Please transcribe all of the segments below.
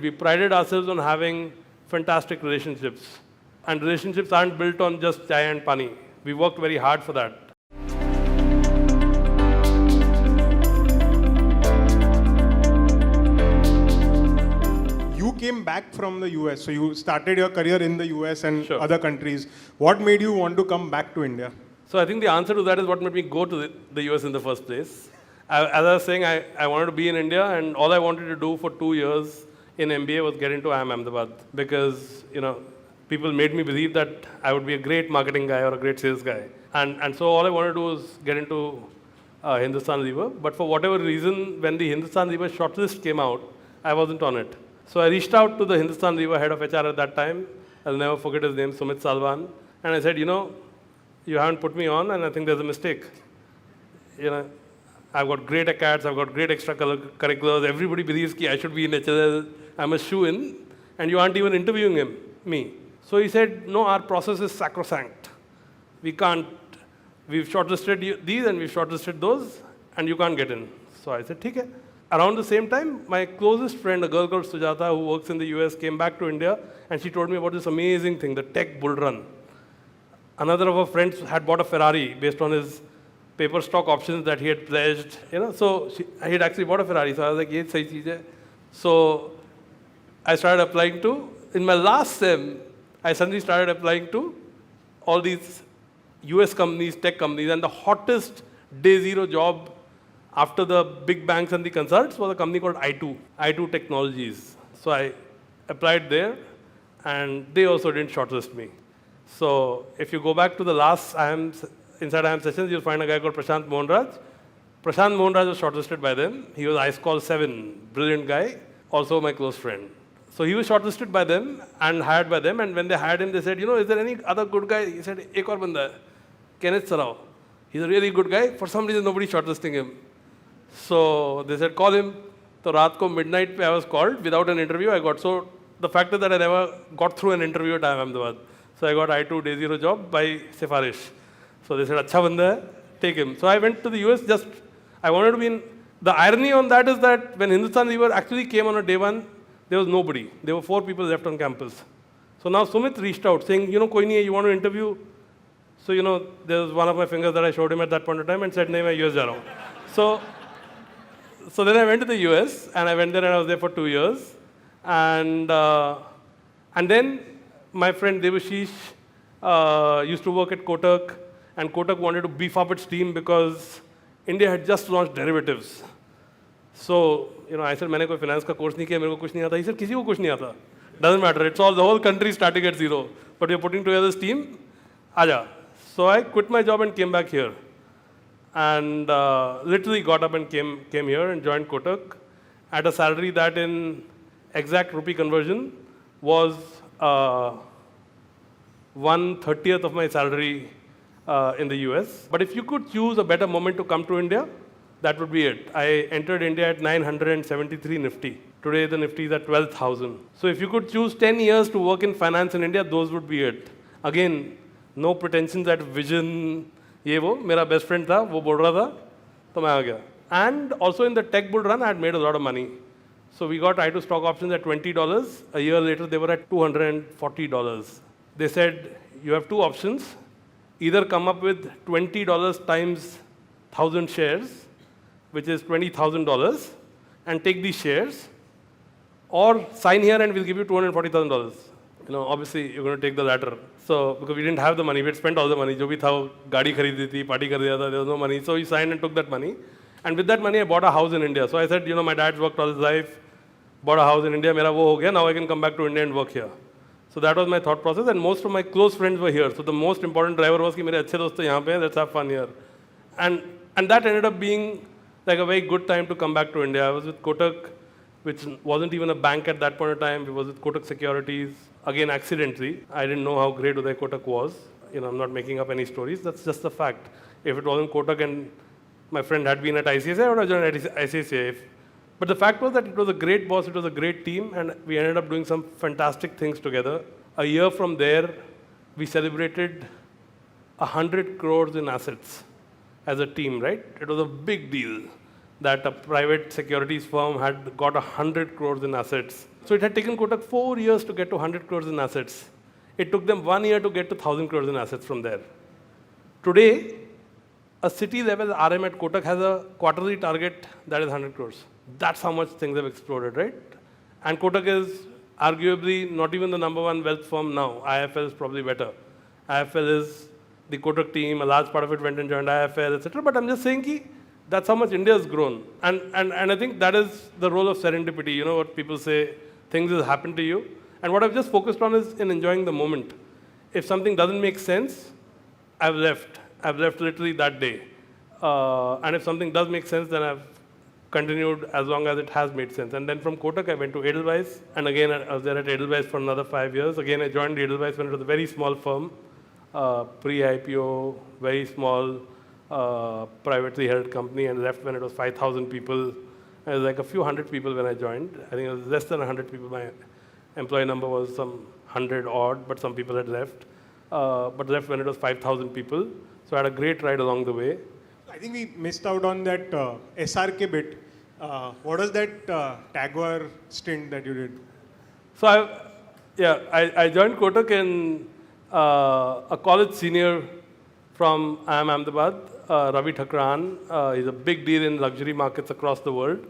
We prided ourselves on having fantastic relationships. And relationships aren't built on just chai and pani. We worked very hard for that. You came back from the US, so you started your career in the US and Sure. other countries. What made you want to come back to India? So I think the answer to that is what made me go to the US in the first place. As I was saying, I wanted to be in India, and all I wanted to do for 2 years in MBA was get into IIM Ahmedabad, because people made me believe that I would be a great marketing guy or a great sales guy. And so all I wanted to do was get into Hindustan Lever. But for whatever reason, when the Hindustan Lever shortlist came out, I wasn't on it. So I reached out to the Hindustan Lever head of HR at that time. I'll never forget his name, Sumit Salwan. And I said, you haven't put me on, and I think there's a mistake. I've got great acads, I've got great extracurriculars. Everybody believes that I should be in HLL. I'm a shoe-in, and you aren't even interviewing me. So he said, no, our process is sacrosanct. We've shortlisted these and we've shortlisted those, and you can't get in. So I said, okay. Around the same time, my closest friend, a girl called Sujata, who works in the US, came back to India, and she told me about this amazing thing, the tech bull run. Another of her friends had bought a Ferrari based on his paper stock options that he had pledged. So he had actually bought a Ferrari. So I was like, yeah, sahi cheez hai. So I started applying in my last sem, I suddenly started applying to all these US companies, tech companies, and the hottest day zero job after the big banks and the consults was a company called I2 Technologies. So I applied there, and they also didn't shortlist me. So if you go back to the last Inside IIM sessions, you'll find a guy called Prashant Mohanraj. Prashant Mohanraj was shortlisted by them. He was ICE Call 7, brilliant guy, also my close friend. So he was shortlisted by them and hired by them. And when they hired him, they said, is there any other good guy? He said, ek aur banda hai, Kenneth Serrao. He's a really good guy. For some reason, nobody's shortlisting him. So they said, call him. So raat ko midnight I was called without an interview. So the fact is that I never got through an interview at IIM Ahmedabad. So I got I2 day zero job by Sifarish. So they said, acha banda hai, take him. So I went to the US I wanted to be in. The irony on that is that when Hindustan Lever actually came on a day one, there was nobody. There were 4 people left on campus. So now Sumit reached out saying, koi nahi hai, you want to interview? So, there was one of my fingers that I showed him at that point in time and said, nahi, main US ja raha hu. So then I went to the US, and I went there and I was there for 2 years. And then my friend Devashish used to work at Kotak, and Kotak wanted to beef up its team because India had just launched derivatives. So, I said, मैंने कोई finance का course नहीं किया, मेरे को कुछ नहीं आता. He said, किसी को कुछ नहीं आता. Doesn't matter. It's all the whole country starting at zero. But you're putting together this team. Aja. So I quit my job and came back here, and literally got up and came here and joined Kotak at a salary that, in exact rupee conversion, was 1/30th of my salary in the US. But if you could choose a better moment to come to India, that would be it. I entered India at 973 Nifty. Today the Nifty is at 12,000. So if you could choose 10 years to work in finance in India, those would be it. Again, no pretensions at vision. ये वो मेरा best friend था, वो बोल रहा था, तो मैं आ गया. And also in the tech bull run, I had made a lot of money. So we got I2 stock options at $20. A year later, they were at $240. They said, you have 2 options. Either come up with $20 times 1,000 shares, which is $20,000, and take these shares, or sign here and we'll give you $240,000. Obviously you're going to take the latter. So because we didn't have the money, we had spent all the money. Jo bhi tha, gaadi kharidi thi, party kar diya tha, there was no money. So we signed and took that money. And with that money, I bought a house in India. So I said, my dad's worked all his life, bought a house in India, mera wo ho gaya, now I can come back to India and work here. So that was my thought process, and most of my close friends were here. So the most important driver was कि मेरे अच्छे दोस्त यहाँ पे हैं, let's have fun here. And that ended up being like a very good time to come back to India. I was with Kotak, which wasn't even a bank at that point in time. It was with Kotak Securities. Again, accidentally. I didn't know how great Uday Kotak was. I'm not making up any stories. That's just the fact. If it wasn't Kotak and my friend had been at ICICI, I would have joined at ICICI. But the fact was that it was a great boss, it was a great team, and we ended up doing some fantastic things together. A year from there, we celebrated 100 crores in assets as a team, right? It was a big deal that a private securities firm had got 100 crores in assets. So it had taken Kotak 4 years to get to 100 crores in assets. It took them 1 year to get to 1,000 crores in assets from there. Today, a city level RM at Kotak has a quarterly target that is 100 crores. That's how much things have exploded, right? And Kotak is arguably not even the number one wealth firm now. IIFL is probably better. IIFL is the Kotak team, a large part of it went and joined IIFL, etc. But I'm just saying ki, that's how much India has grown. And I think that is the role of serendipity. You know what people say, things will happen to you. And what I've just focused on is in enjoying the moment. If something doesn't make sense, I've left. I've left literally that day. And if something does make sense, then I've continued as long as it has made sense. And then from Kotak, I went to Edelweiss. And again, I was there at Edelweiss for another 5 years. Again, I joined Edelweiss when it was a very small firm, pre-IPO, very small, privately held company, and left when it was 5,000 people. It was like a few hundred people when I joined. I think it was less than 100 people. My employee number was some 100 odd, but some people had left. But left when it was 5,000 people. So I had a great ride along the way. I think we missed out on that SRK bit. What was that TAG Heuer stint that you did? So I joined Kotak in a college senior from IIM Ahmedabad, Ravi Thakran. He's a big deal in luxury markets across the world.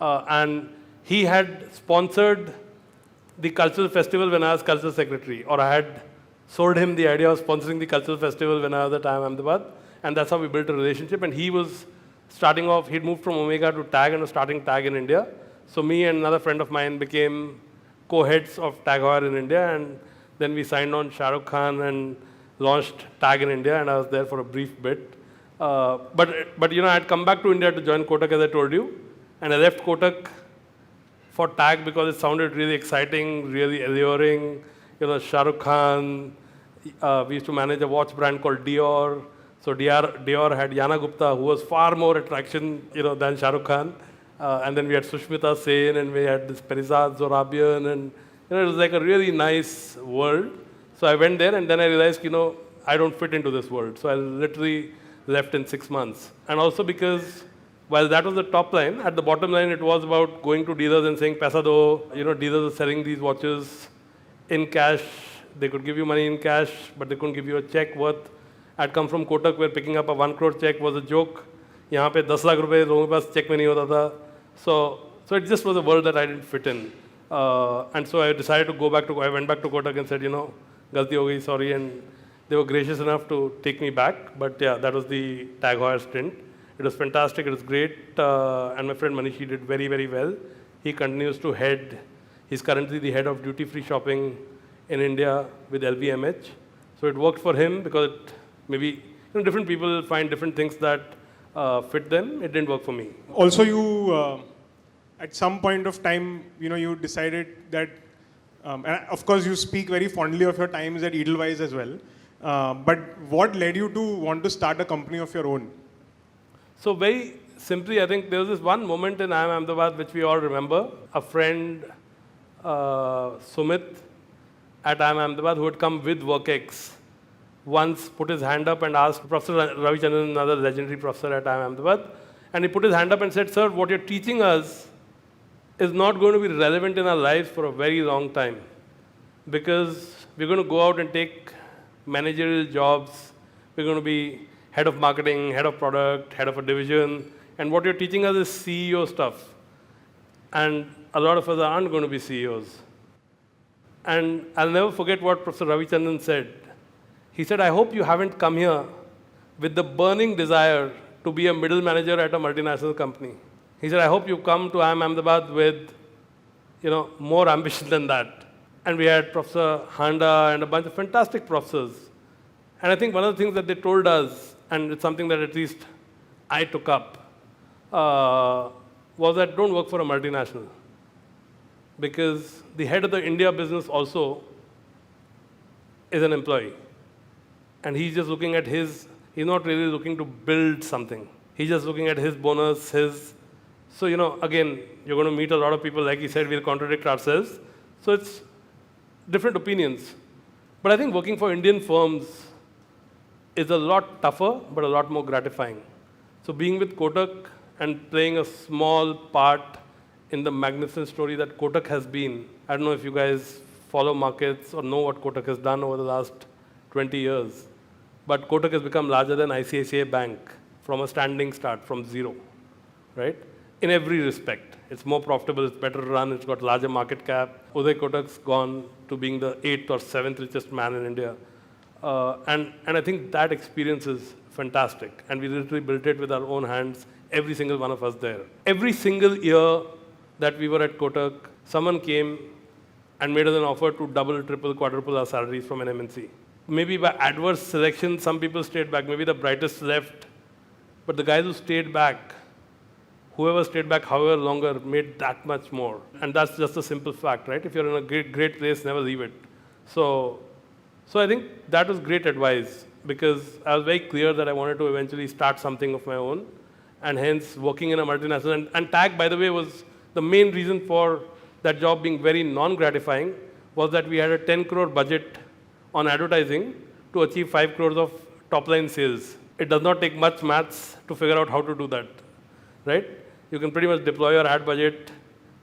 And he had sponsored the cultural festival when I was cultural secretary, or I had sold him the idea of sponsoring the cultural festival when I was at IIM Ahmedabad. And that's how we built a relationship. And he was starting off, he'd moved from Omega to TAG and was starting TAG in India. So me and another friend of mine became co-heads of TAG Heuer in India. And then we signed on Shah Rukh Khan and launched TAG in India. And I was there for a brief bit. But you know, I had come back to India to join Kotak, as I told you. And I left Kotak for TAG because it sounded really exciting, really alluring. You know, Shah Rukh Khan. We used to manage a watch brand called Dior. So Dior had Yana Gupta, who was far more attraction, you know, than Shah Rukh Khan. And then we had Sushmita Sen, and we had this Perizad Zorabian, and you know, it was like a really nice world. So I went there, and then I realized, you know, I don't fit into this world. So I literally left in 6 months. And also because while that was the top line, at the bottom line, it was about going to dealers and saying, "Paisa do." You know, dealers are selling these watches in cash. They could give you money in cash, but they couldn't give you a check worth. I'd come from Kotak where picking up a 1 crore check was a joke. यहाँ पे 10 लाख रुपए लोगों के पास check में नहीं होता था. So it just was a world that I didn't fit in. And so I decided to go back to, I went back to Kotak and said, you know, गलती हो गई, sorry. And they were gracious enough to take me back. But yeah, that was the TAG Heuer stint. It was fantastic, it was great. And my friend Manishi did very, very well. He continues to head, he's currently the head of duty-free shopping in India with LVMH. So it worked for him because it, maybe you know, different people find different things that fit them. It didn't work for me. Also, you at some point of time, you know, you decided that, and of course, you speak very fondly of your times at Edelweiss as well. But what led you to want to start a company of your own? So very simply, I think there was this one moment in IIM Ahmedabad which we all remember. A friend, Sumit, at IIM Ahmedabad, who had come with WorkX, once put his hand up and asked Professor Ravi Chandran, another legendary professor at IIM Ahmedabad, and he put his hand up and said, "Sir, what you're teaching us is not going to be relevant in our lives for a very long time, because we're going to go out and take managerial jobs. We're going to be head of marketing, head of product, head of a division, and what you're teaching us is CEO stuff. And a lot of us aren't going to be CEOs." And I'll never forget what Professor Ravi Chandran said. He said, "I hope you haven't come here with the burning desire to be a middle manager at a multinational company." He said, "I hope you come to IIM Ahmedabad with, you know, more ambition than that." And we had Professor Handa and a bunch of fantastic professors. And I think one of the things that they told us, and it's something that at least I took up, was that don't work for a multinational. Because the head of the India business also is an employee. And he's just looking at his, he's not really looking to build something. He's just looking at his bonus, his. So, you know, again, you're going to meet a lot of people, like he said, we'll contradict ourselves. So it's different opinions. But I think working for Indian firms is a lot tougher, but a lot more gratifying. So being with Kotak and playing a small part in the magnificent story that Kotak has been. I don't know if you guys follow markets or know what Kotak has done over the last 20 years, but Kotak has become larger than ICICI Bank from a standing start, from zero, right? In every respect. It's more profitable, it's better run, it's got larger market cap. Uday Kotak's gone to being the 8th or 7th richest man in India. And I think that experience is fantastic. And we literally built it with our own hands, every single one of us there. Every single year that we were at Kotak, someone came and made us an offer to double, triple, quadruple our salaries from an MNC. Maybe by adverse selection, some people stayed back. Maybe the brightest left. But the guys who stayed back, whoever stayed back however longer, made that much more. And that's just a simple fact, right? If you're in a great place, never leave it. So I think that was great advice, because I was very clear that I wanted to eventually start something of my own, and hence working in a multinational. And TAG, by the way, was the main reason for that job being very non-gratifying, was that we had a 10 crore budget on advertising to achieve 5 crores of top-line sales. It does not take much maths to figure out how to do that, right? You can pretty much deploy your ad budget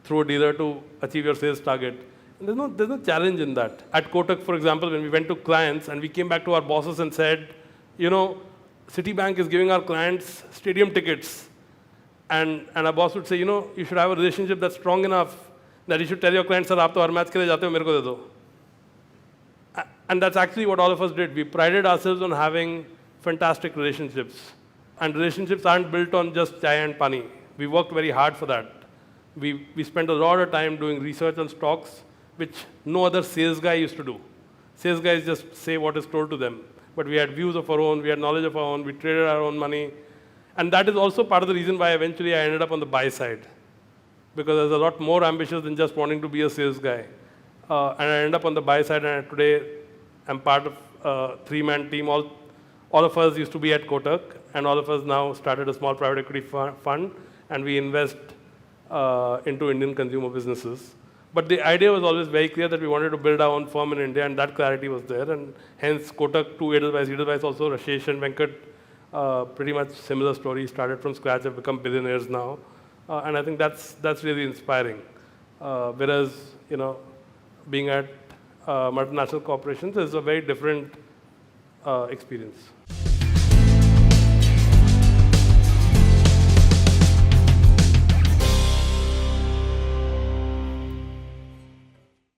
through a dealer to achieve your sales target. And there's no challenge in that. At Kotak, for example, when we went to clients and we came back to our bosses and said, you know, Citibank is giving our clients stadium tickets. And our boss would say, you know, you should have a relationship that's strong enough that you should tell your clients, sir, aap to har match ke liye jate ho, mere ko de do. And that's actually what all of us did. We prided ourselves on having fantastic relationships. And relationships aren't built on just chai and pani. We worked very hard for that. We spent a lot of time doing research on stocks, which no other sales guy used to do. Sales guys just say what is told to them. But we had views of our own, we had knowledge of our own, we traded our own money. And that is also part of the reason why eventually I ended up on the buy side. Because I was a lot more ambitious than just wanting to be a sales guy. And I ended up on the buy side, and today I'm part of a 3-man team. All of us used to be at Kotak, and all of us now started a small private equity fund, and we invest into Indian consumer businesses. But the idea was always very clear that we wanted to build our own firm in India, and that clarity was there. And hence Kotak to Edelweiss. Edelweiss also, Rashesh and Venkat, pretty much similar story. Started from scratch, have become billionaires now. And I think that's really inspiring. Whereas, you know, being at multinational corporations is a very different experience.